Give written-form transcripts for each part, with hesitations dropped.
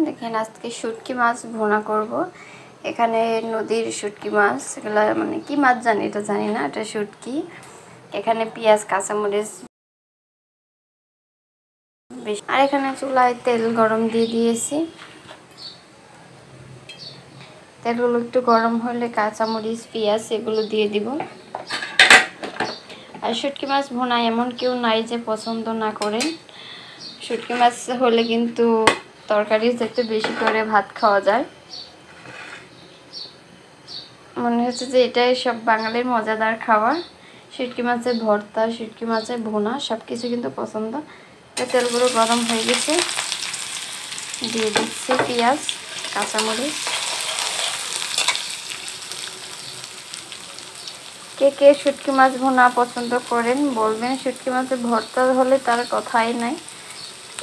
দেখেন আজকে শুটকি মাছ ভুনা করব। এখানে নদীর শুটকি মাছ, এগুলো মানে কি মাছ জানি, এটা জানি না, এটা শুটকি। এখানে পেঁয়াজ কাঁচামরিচ বেশি, আর এখানে চুলায় তেল গরম দিয়ে দিয়েছি। তেলগুলো একটু গরম হলে কাঁচামরিচ পেঁয়াজ এগুলো দিয়ে দিব। আর শুটকি মাছ ভুনা এমন কেউ নাই যে পছন্দ না করেন। শুটকি মাছ হলে কিন্তু তরকারি থেকে বেশি করে ভাত খাওয়া যায়। মনে হচ্ছে যে এটাই সব বাঙালির মজাদার খাবার। শুটকি মাছের ভর্তা, শুটকি মাছের ভুনা সব কিছু কিন্তু পছন্দ। তেলগুলো গরম হয়ে গেছে, দিয়ে দিচ্ছি পেঁয়াজ কাঁচামরিচ। কে কে শুটকি মাছ ভুনা পছন্দ করেন বলবেন। শুটকি মাছের ভর্তা হলে তার কথাই নাই।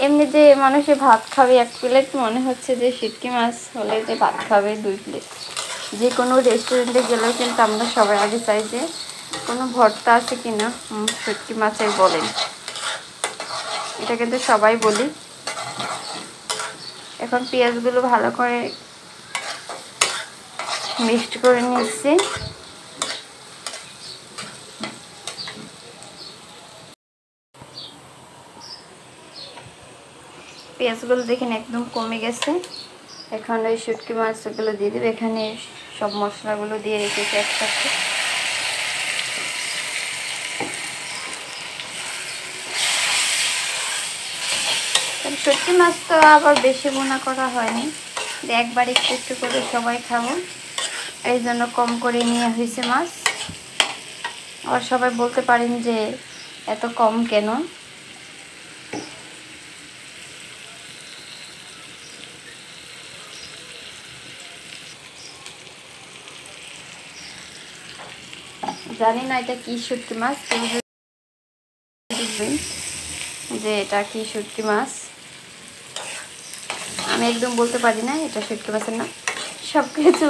এমনি যে মানুষে ভাত খাবে 1 প্লেট, মনে হচ্ছে যে শুটকি মাছ হলে যে ভাত খাবে 2 প্লেট। যে কোনো রেস্টুরেন্টে গেলেও কিন্তু আমরা সবাই আগে চাই যে কোনো ভর্তা আছে কিনা শুটকি মাছের বলেন, এটা কিন্তু সবাই বলি। এখন পেঁয়াজগুলো ভালো করে মিক্সড করে নিচ্ছি। পেঁয়াজগুলো দেখেন একদম কমে গেছে। এখন ওই শুটকি মাছগুলো দিয়ে দেবে। এখানে সব মশলাগুলো দিয়ে রেখেছি একসাথে। শুটকি মাছ তো আবার বেশি ভুনা করা হয়নি, একবার একটু একটু করে সবাই খাবো, এই জন্য কম করে নিয়ে হয়েছে মাছ। আর সবাই বলতে পারেন যে এত কম কেন। জানি না এটা কি শুটকি মাছ, দেখবেন যে এটা কি শুটকি মাছ। আমি একদম বলতে পারি না এটা শুটকি মাছের নাম। সব কিছু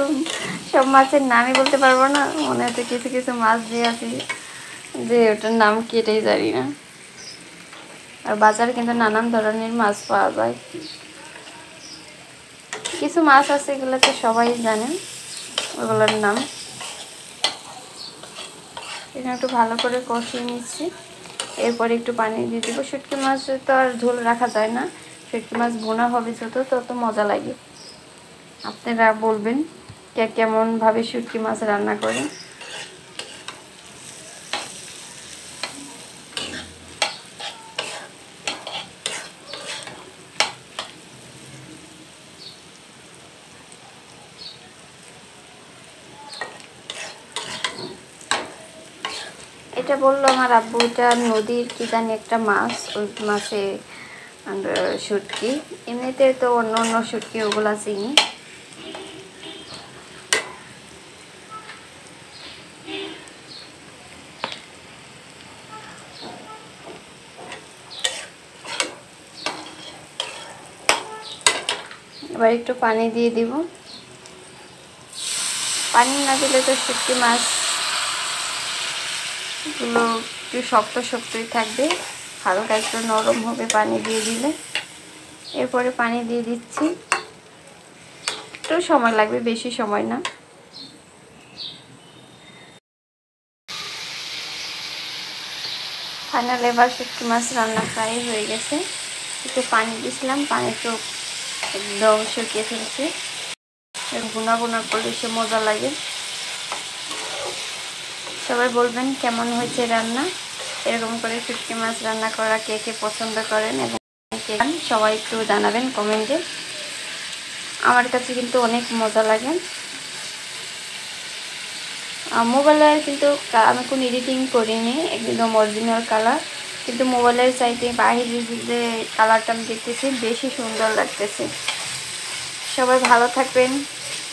সব মাছের নামই বলতে পারবো না, মনে হচ্ছে কিছু কিছু মাছ দিয়ে আছে যে ওটার নাম কি এটাই জানি না। আর বাজারে কিন্তু নানান ধরনের মাছ পাওয়া যায়। কিছু মাছ আছে এগুলো তো সবাই জানেন ওগুলোর নাম। এখানে একটু ভালো করে কষিয়ে নিচ্ছি। এরপরে একটু পানি দিয়ে দেবো। শুটকি মাছ তো আর ঝোল রাখা যায় না, শুটকি মাছ ভুনা হবে যত তত মজা লাগে। আপনারা বলবেন কে কেমনভাবে শুটকি মাছ রান্না করেন। এটা বললো আমার আব্বু, এটা নদীর কি জানি একটা মাছ, ওই মাছে শুটকি। এমনিতে তো অন্য অন্য শুটকি ওগুলা চিনি। এবার একটু পানি দিয়ে দিব। পানি না দিলে তো শুটকি মাছগুলো একটু শক্ত শক্তই থাকবে, হালকা একটু নরম হবে পানি দিয়ে দিলে। এরপরে পানি দিয়ে দিচ্ছি, একটু সময় লাগবে, বেশি সময় না। ফাইনাল এবার শুটকি মাছ রান্না প্রায় হয়ে গেছে। একটু পানি দিয়েছিলাম, পানি তো একদম শুকিয়ে ফেলছে। ভুনা ভুনা করলে সে মজা লাগে। সবাই বলবেন কেমন হয়েছে রান্না। এরকম করে শুটকি মাছ রান্না করা কে কে পছন্দ করেন এবং কে সবাই একটু জানাবেন কমেন্টে। আমার কাছে কিন্তু অনেক মজা লাগে। মোবাইলে কিন্তু আমি কোনো এডিটিং করিনি, একদম অরিজিনাল কালার, কিন্তু মোবাইলের চাইতে বাইরে যে কালারটা আমি দেখতেছি বেশি সুন্দর লাগতেছে। সবাই ভালো থাকবেন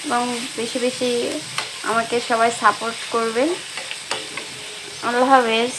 এবং বেশি বেশি আমাকে সবাই সাপোর্ট করবেন। আল্লাহ হাফেজ।